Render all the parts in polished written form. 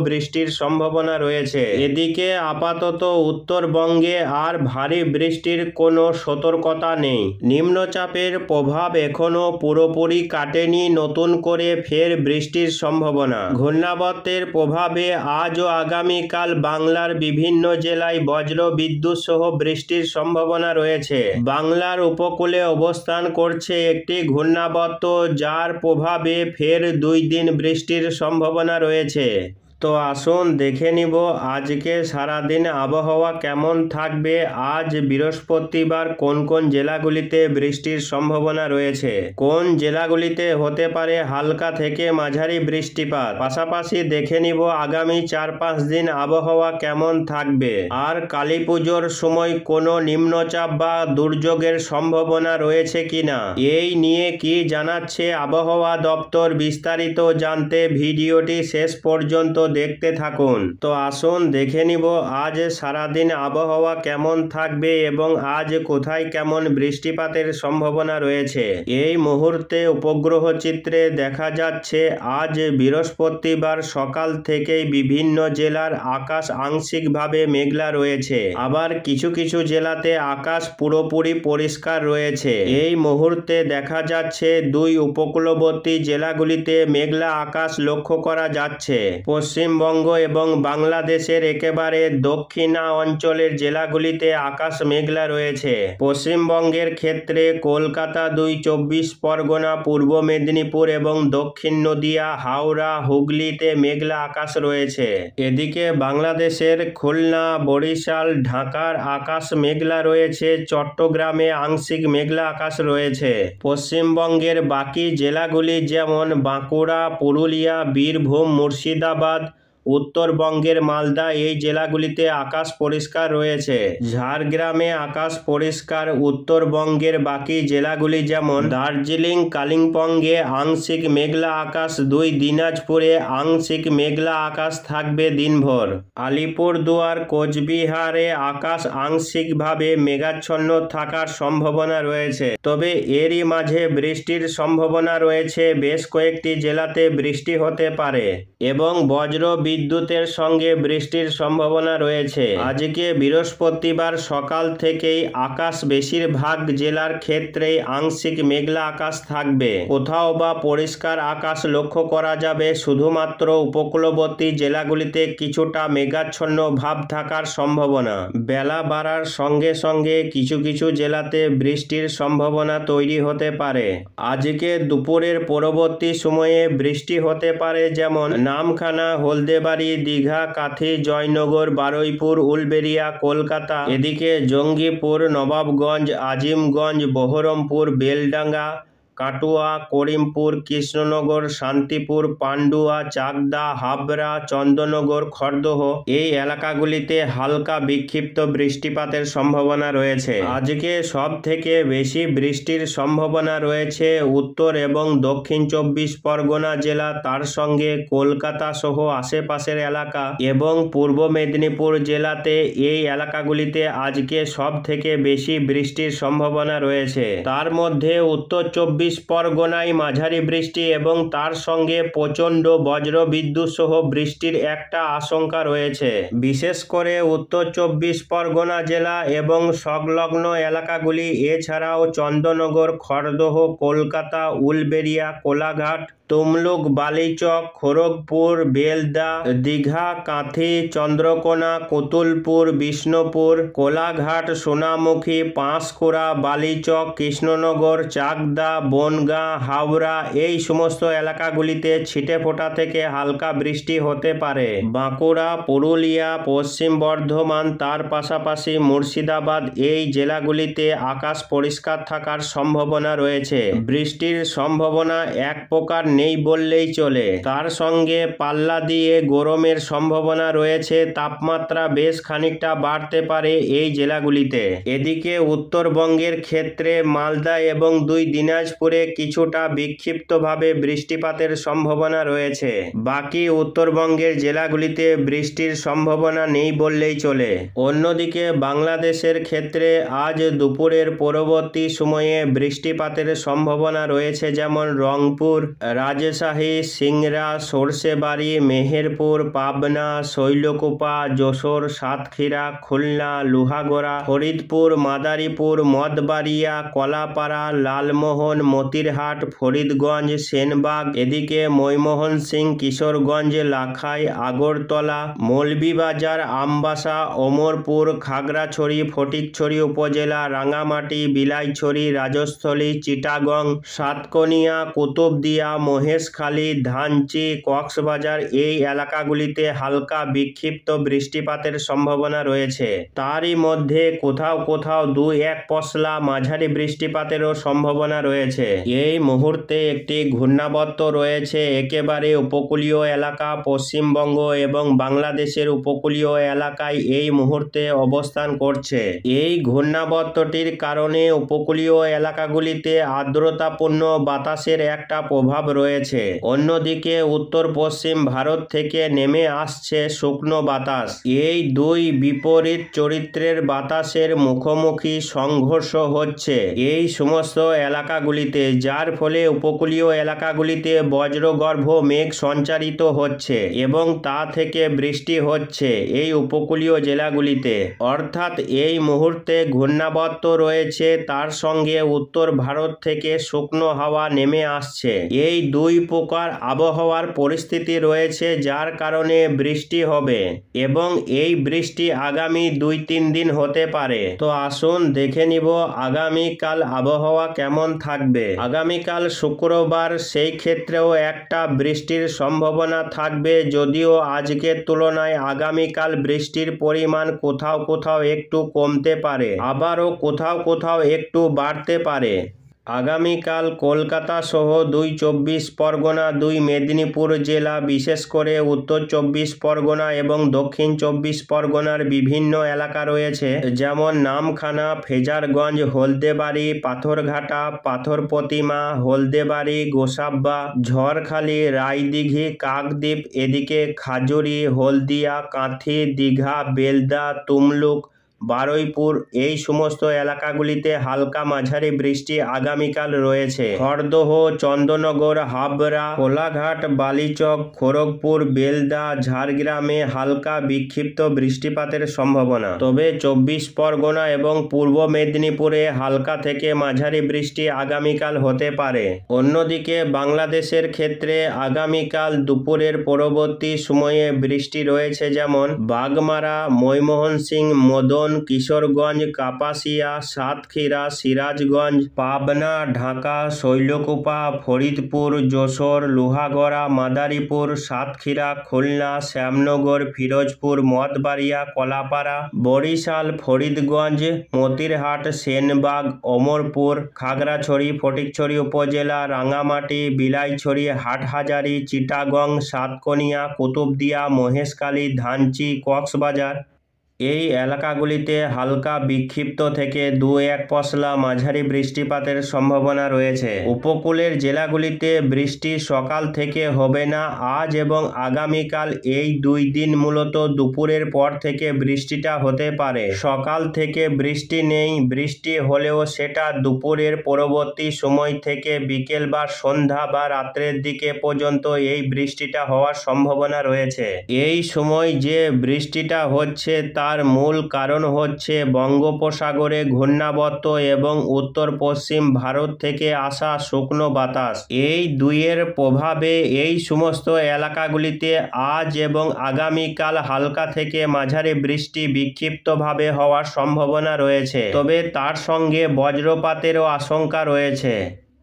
বৃষ্টির সম্ভাবনা রয়েছে। এদিকে আপাতত উত্তরবঙ্গে আর ভারী বৃষ্টির কোনো সতর্কতা নেই। নিম্নচাপের প্রভাব এখনো পুরোপুরি কাটেনি, নতুন করে ফের বৃষ্টির সম্ভাবনা। ঘূর্ণাবর্তের প্রভাবে আজ ও আগামীকাল বাংলার বিভিন্ন জেলায় বজ্র বিদ্যুৎ সহ বৃষ্টির সম্ভাবনা রয়েছে। বাংলার উপকূলে অবস্থান করছে একটি ঘূর্ণাবর্ত, যার প্রভাবে ফের 2 দিন বৃষ্টির সম্ভাবনা রয়েছে। তো আসুন দেখে নিব আজকে সারাদিন আবহাওয়া কেমন থাকবে। আজ বৃহস্পতিবার কোন কোন জেলাগুলিতে বৃষ্টির সম্ভাবনা রয়েছে, কোন জেলাগুলিতে হতে পারে হালকা থেকে মাঝারি বৃষ্টিপাত। পাশাপাশি দেখে নিব আগামী 4-5 দিন আবহাওয়া কেমন থাকবে। আর কালী পুজোর সময় কোনো নিম্নচাপ বা দুর্যোগের সম্ভাবনা রয়েছে কিনা, এই নিয়ে কি জানাচ্ছে আবহাওয়া দপ্তর, বিস্তারিত জানতে ভিডিওটি শেষ পর্যন্ত দেখতে থাকুন। তো আসুন দেখে নিব আজ সারাদিন আবহাওয়া কেমন থাকবে এবং আজ কোথায় কেমন বৃষ্টিপাতের সম্ভাবনা রয়েছে। এই মুহূর্তে উপগ্রহ চিত্রে দেখা যাচ্ছে আজ বৃহস্পতিবার সকাল থেকেই বিভিন্ন জেলার আকাশ আংশিকভাবে মেঘলা রয়েছে, আবার কিছু কিছু জেলাতে আকাশ পুরোপুরি পরিষ্কার রয়েছে। এই মুহূর্তে দেখা যাচ্ছে 2 উপকূলবর্তী জেলাগুলিতে মেঘলা আকাশ লক্ষ্য করা যাচ্ছে। পশ্চিমবঙ্গ এবং বাংলাদেশের একেবারে দক্ষিণা অঞ্চলের জেলাগুলিতে আকাশ মেঘলা রয়েছে। পশ্চিমবঙ্গের ক্ষেত্রে কলকাতা, 2 চব্বিশ পরগনা, পূর্ব মেদিনীপুর এবং দক্ষিণ নদিয়া, হাওড়া, হুগলিতে মেঘলা আকাশ রয়েছে। এদিকে বাংলাদেশের খুলনা, বরিশাল, ঢাকার আকাশ মেঘলা রয়েছে। চট্টগ্রামে আংশিক মেঘলা আকাশ রয়েছে। পশ্চিমবঙ্গের বাকি জেলাগুলি যেমন বাঁকুড়া, পুরুলিয়া, বীরভূম, মুর্শিদাবাদ, উত্তরবঙ্গের মালদা, এই জেলাগুলিতে আকাশ পরিষ্কার রয়েছে। ঝাড়গ্রামে আকাশ পরিষ্কার। উত্তরবঙ্গের বাকি জেলাগুলি যেমন দার্জিলিং, কালিম্পংয়ে আংশিক মেঘলা আকাশ। 2 দিনাজপুরে আংশিক মেঘলা আকাশ থাকবে দিনভর। আলিপুরদুয়ার, কোচবিহারে আকাশ আংশিকভাবে মেঘাচ্ছন্ন থাকার সম্ভাবনা রয়েছে, তবে এরই মাঝে বৃষ্টির সম্ভাবনা রয়েছে। বেশ কয়েকটি জেলাতে বৃষ্টি হতে পারে এবং বজ্র বিদ্যুতের সঙ্গে বৃষ্টির সম্ভাবনা রয়েছে। আজকে বৃহস্পতিবার সকাল থেকেই আকাশ বেশিরভাগ জেলার ক্ষেত্রেই আংশিক মেঘলা আকাশ থাকবে। কোথাও বা পরিষ্কার আকাশ লক্ষ্য করা যাবে। শুধুমাত্র উপকূলবর্তী জেলাগুলিতে কিছুটা মেঘাচ্ছন্ন ভাব থাকার সম্ভাবনা। বেলা বাড়ার সঙ্গে সঙ্গে কিছু কিছু জেলাতে বৃষ্টির সম্ভাবনা তৈরি হতে পারে। আজকে দুপুরের পরবর্তী সময়ে বৃষ্টি হতে পারে, যেমন নামখানা, হলদেবাড়ি, দীঘা, কাথি, জয়নগর, বারুইপুর, উলবেড়িয়া, কলকাতা। এদিকে জঙ্গিপুর, নবাবগঞ্জ, আজিমগঞ্জ, বহরমপুর, বেলডাঙ্গা, কাটুয়া, করিমপুর, কৃষ্ণনগর, শান্তিপুর, পান্ডুয়া, চাকদা, হাবড়া, চন্দননগর, খড়দহ, এই এলাকাগুলিতে হালকা বিক্ষিপ্ত বৃষ্টিপাতের সম্ভাবনা রয়েছে। আজকে সব থেকে বেশি বৃষ্টির সম্ভাবনা রয়েছে উত্তর এবং দক্ষিণ 24 পরগনা জেলা, তার সঙ্গে কলকাতা সহ আশেপাশের এলাকা এবং পূর্ব মেদিনীপুর জেলাতে। এই এলাকাগুলিতে আজকে সব থেকে বেশি বৃষ্টির সম্ভাবনা রয়েছে। তার মধ্যে উত্তর 24 পরগনায় মাঝারি বৃষ্টি এবং তার সঙ্গে প্রচণ্ড বজ্র বিদ্যুৎ সহ বৃষ্টির একটা আশঙ্কা রয়েছে। বিশেষ করে উত্তর 24 পরগনা জেলা এবং সংলগ্ন এলাকাগুলি, এছাড়াও চন্দননগর, খড়দহ, কলকাতা, উলবেড়িয়া, কোলাঘাট, তমলুক, বালিচক, খড়গপুর, বেলদা, দীঘা, কাঁথি, চন্দ্রকোনা, কতুলপুর, বিষ্ণুপুর, কোলাঘাট, সোনামুখী, পাঁশকুড়া, বালিচক, কৃষ্ণনগর, চাকদা, বনগাঁ, হাওড়া, এই সমস্ত এলাকাগুলিতে ছিটেফোঁটা থেকে হালকা বৃষ্টি হতে পারে। বাঁকুড়া, পুরুলিয়া, পশ্চিম বর্ধমান, তার পাশাপাশি মুর্শিদাবাদ, এই জেলাগুলিতে আকাশ পরিষ্কার থাকার সম্ভাবনা রয়েছে। বৃষ্টির সম্ভাবনা এক প্রকার নেই বললেই চলে। তার সঙ্গে পাল্লা দিয়ে গরমের সম্ভাবনা রয়েছে। তাপমাত্রা বেশ খানিকটা বাড়তে পারে এই জেলাগুলিতে। এদিকে উত্তরবঙ্গের ক্ষেত্রে মালদা এবং 2 দিনাজপুরে কিছুটা বিক্ষিপ্তভাবে বৃষ্টিপাতের সম্ভাবনা রয়েছে। বাকি উত্তরবঙ্গের জেলাগুলিতে বৃষ্টির সম্ভাবনা নেই বললেই চলে। অন্যদিকে বাংলাদেশের ক্ষেত্রে আজ দুপুরের পরবর্তী সময়ে বৃষ্টিপাতের সম্ভাবনা রয়েছে, যেমন রংপুর, রাজশাহী, সিংড়া, সরষেবাড়ি, মেহেরপুর, পাবনা, শৈলকুপা, যশোর, সাতক্ষীরা, খুলনা, লোহাগড়া, ফরিদপুর, মাদারীপুর, মঠবাড়িয়া, কলাপাড়া, লালমোহন, মতিরহাট, ফরিদগঞ্জ, সেনবাগ, এদিকে ময়মনসিংহ, কিশোরগঞ্জ, লাখাই, আগরতলা, মৌলভীবাজার, আমবাসা, ওমরপুর, খাগড়াছড়ি, ফটিকছড়ি উপজেলা, রাঙামাটি, বিলাইছড়ি, রাজস্থলী, চিটাগং, সাতকনিয়া, কুতুবদিয়া, মহেশখালী, ধানচি, কক্সবাজার এই এলাকাগুলিতে হালকা বিক্ষিপ্ত বৃষ্টিপাতের সম্ভাবনা রয়েছে। তারই মধ্যে কোথাও কোথাও 2-1 পশলা মাঝারি বৃষ্টিপাতেরও সম্ভাবনা রয়েছে। এই মুহূর্তে একটি ঘূর্ণাবর্ত রয়েছে একেবারে উপকূলীয় এলাকা পশ্চিমবঙ্গ এবং বাংলাদেশের উপকূলীয় এলাকায় এই মুহূর্তে অবস্থান করছে। এই ঘূর্ণাবর্তটির কারণে উপকূলীয় এলাকাগুলিতে আর্দ্রতাপূর্ণ বাতাসের একটা প্রভাব রয়েছে। অন্যদিকে উত্তর পশ্চিম ভারত থেকে নেমে আসছে শুকনো বাতাস। এই দুই বিপরীত চরিত্রের বাতাসের মুখোমুখি সংঘর্ষ হচ্ছে এই সমস্ত এলাকাগুলিতে, যার ফলে উপকূলীয় এলাকাগুলিতে বজ্রগর্ভ মেঘ সঞ্চারিত হচ্ছে এবং তা থেকে বৃষ্টি হচ্ছে এই উপকূলীয় জেলাগুলিতে। অর্থাৎ এই মুহূর্তে ঘূর্ণাবর্ত রয়েছে, তার সঙ্গে উত্তর ভারত থেকে শুকনো হাওয়া নেমে আসছে। এই দুই প্রকার আবহাওয়ার পরিস্থিতি রয়েছে, যার কারণে বৃষ্টি হবে এবং এই বৃষ্টি আগামী 2-3 দিন হতে পারে। তো আসুন দেখে নিব আগামীকাল আবহাওয়া কেমন থাকবে। আগামীকাল শুক্রবার, সেই ক্ষেত্রেও একটা বৃষ্টির সম্ভাবনা থাকবে, যদিও আজকের তুলনায় আগামীকাল বৃষ্টির পরিমাণ কোথাও কোথাও একটু কমতে পারে, আবারও কোথাও কোথাও একটু বাড়তে পারে। আগামীকাল কলকাতা সহ 2 চব্বিশ পরগনা, 2 মেদিনীপুর জেলা, বিশেষ করে উত্তর 24 পরগনা এবং দক্ষিণ 24 পরগনার বিভিন্ন এলাকা রয়েছে, যেমন নামখানা, ফেজারগঞ্জ, হলদেবাড়ি, পাথরঘাটা, পাথর প্রতিমা, হলদেবাড়ি, গোসাব্বা, ঝড়খালি, রায়দিঘি, কাকদ্বীপ, এদিকে খাজুরি, হলদিয়া, কাঁথি, দীঘা, বেলদা, তুমলুক, বারুইপুর এই সমস্ত এলাকাগুলিতে হালকা মাঝারি বৃষ্টি আগামীকাল রয়েছে। খড়দহ, চন্দননগর, হাবড়া, কোলাঘাট, বালিচক, খড়গপুর, বেলদা, ঝাড়গ্রামে হালকা বিক্ষিপ্ত বৃষ্টিপাতের সম্ভাবনা। তবে 24 পরগনা এবং পূর্ব মেদিনীপুরে হালকা থেকে মাঝারি বৃষ্টি আগামীকাল হতে পারে। অন্যদিকে বাংলাদেশের ক্ষেত্রে আগামীকাল দুপুরের পরবর্তী সময়ে বৃষ্টি রয়েছে, যেমন বাগমারা, ময়মনসিংহ, মদন, কিশোরগঞ্জ, কাপাসিয়া, সাতক্ষীরা, সিরাজগঞ্জ, পাবনা, ঢাকা, শৈলকুপা, ফরিদপুর, যশোর, লোহাগড়া, মাদারীপুর, সাতক্ষীরা, খুলনা, শ্যামনগর, ফিরোজপুর, মঠবাড়িয়া, কলাপাড়া, বরিশাল, ফরিদগঞ্জ, মতিরহাট, সেনবাগ, ওমরপুর, খাগড়াছড়ি, ফটিকছড়ি উপজেলা, রাঙামাটি, বিলাইছড়ি, হাটহাজারী, চিটাগং, সাতকনিয়া, কুতুবদিয়া, মহেশখালী, ধানচি, কক্সবাজার এই এলাকাগুলিতে হালকা বিক্ষিপ্ত থেকে 2-1 পশলা মাঝারি বৃষ্টিপাতের সম্ভাবনা রয়েছে। উপকূলের জেলাগুলিতে বৃষ্টি সকাল থেকে হবে না। আজ এবং আগামীকাল এই 2 দিন মূলত দুপুরের পর থেকে বৃষ্টিটা হতে পারে। সকাল থেকে বৃষ্টি নেই, বৃষ্টি হলেও সেটা দুপুরের পরবর্তী সময় থেকে বিকেল বা সন্ধ্যা বা রাত্রের দিকে পর্যন্ত এই বৃষ্টিটা হওয়ার সম্ভাবনা রয়েছে। এই সময় যে বৃষ্টিটা হচ্ছে তার মূল কারণ হচ্ছে বঙ্গোপসাগরে ঘূর্ণাবর্ত এবং উত্তর পশ্চিম ভারত থেকে আসা শুকনো বাতাস। এই দুইয়ের প্রভাবে এই সমস্ত এলাকাগুলিতে আজ এবং আগামীকাল হালকা থেকে মাঝারি বৃষ্টি বিক্ষিপ্তভাবে হওয়ার সম্ভাবনা রয়েছে, তবে তার সঙ্গে বজ্রপাতেরও আশঙ্কা রয়েছে।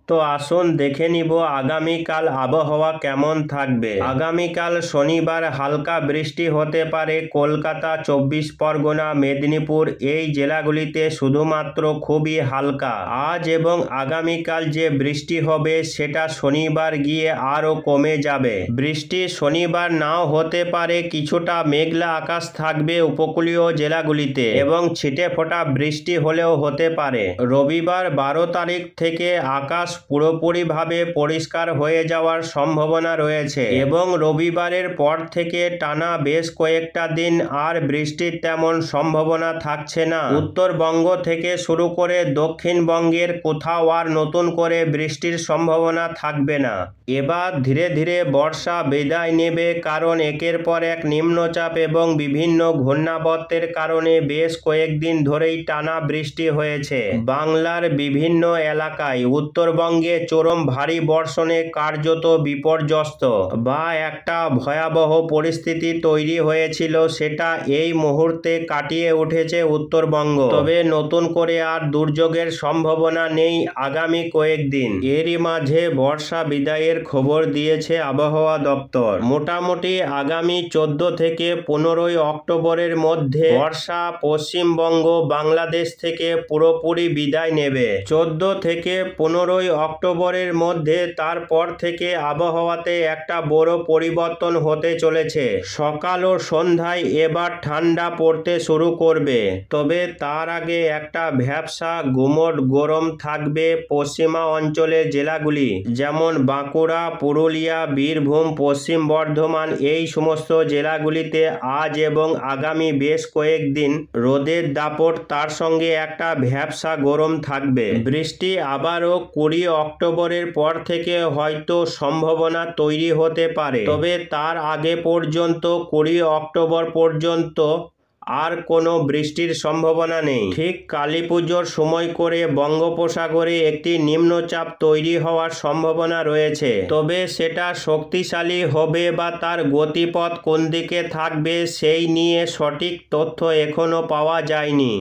তো আসুন দেখে নিব আগামীকাল আবহাওয়া কেমন থাকবে। আগামীকাল শনিবার হালকা বৃষ্টি হতে পারে কলকাতা, 24 পরগনা, মেদিনীপুর এই জেলাগুলিতে শুধুমাত্র খুবই হালকা। আজ এবং আগামীকাল যে বৃষ্টি হবে সেটা শনিবার গিয়ে আরও কমে যাবে। বৃষ্টি শনিবার নাও হতে পারে, কিছুটা মেঘলা আকাশ থাকবে উপকূলীয় জেলাগুলিতে এবং ছিটে ফোটা বৃষ্টি হলেও হতে পারে। রবিবার 12 তারিখ থেকে আকাশ পুরোপুরিভাবে পরিষ্কার হয়ে যাওয়ার সম্ভাবনা রয়েছে এবং রবিবারের পর থেকে টানা বেশ কয়েকটা দিন আর বৃষ্টির তেমন সম্ভাবনা থাকছে না। উত্তরবঙ্গ থেকে শুরু করে দক্ষিণবঙ্গের কোথাও আর নতুন করে বৃষ্টির সম্ভাবনা থাকবে না। এবার ধীরে ধীরে বর্ষা বিদায় নেবে, কারণ একের পর এক নিম্নচাপ এবং বিভিন্ন ঘূর্ণাবর্তের কারণে বেশ কয়েকদিন ধরেই টানা বৃষ্টি হয়েছে বাংলার বিভিন্ন এলাকায়। উত্তরবঙ্গে চরম ভারী বর্ষণে কার্যত বিপর্যস্ত বা একটা ভয়াবহ পরিস্থিতি তৈরি হয়েছিল, সেটা এই মুহূর্তে কাটিয়ে উঠেছে উত্তরবঙ্গ। তবে নতুন করে আর দুর্যোগের সম্ভাবনা নেই আগামী কয়েকদিন। এরই মাঝে বর্ষা বিদায়ের খবর দিয়েছে আবহাওয়া দপ্তর। মোটামুটি আগামী 14 থেকে 15 অক্টোবরের মধ্যে বর্ষা পশ্চিমবঙ্গ বাংলাদেশ থেকে পুরোপুরি বিদায় নেবে। 14 থেকে 15 অক্টোবরের মধ্যে তারপর থেকে আবহাওয়াতে একটা বড় পরিবর্তন হতে চলেছে। সকাল ও সন্ধ্যায় এবার ঠান্ডা পড়তে শুরু করবে, তবে তার আগে একটা ভ্যাপসা গুমোট গরম থাকবে পশ্চিমা অঞ্চলের জেলাগুলি যেমন বাঁকুড়া, পুরুলিয়া, বীরভূম, পশ্চিম বর্ধমান। এই সমস্ত জেলাগুলিতে আজ এবং আগামী বেশ কয়েকদিন রোদের দাপট, তার সঙ্গে একটা ভ্যাপসা গরম থাকবে। বৃষ্টি আবারও 20 অক্টোবরের পর থেকে হয়তো সম্ভাবনা তৈরি হতে পারে, তবে তার আগে পর্যন্ত 20 অক্টোবর পর্যন্ত আর কোনো বৃষ্টির সম্ভাবনা নেই। ঠিক কালী পুজোর সময় করে বঙ্গোপসাগরে একটি নিম্নচাপ তৈরি হওয়ার সম্ভাবনা রয়েছে, তবে সেটা শক্তিশালী হবে বা তার গতিপথ কোন দিকে থাকবে সেই নিয়ে সঠিক তথ্য এখনো পাওয়া যায়নি।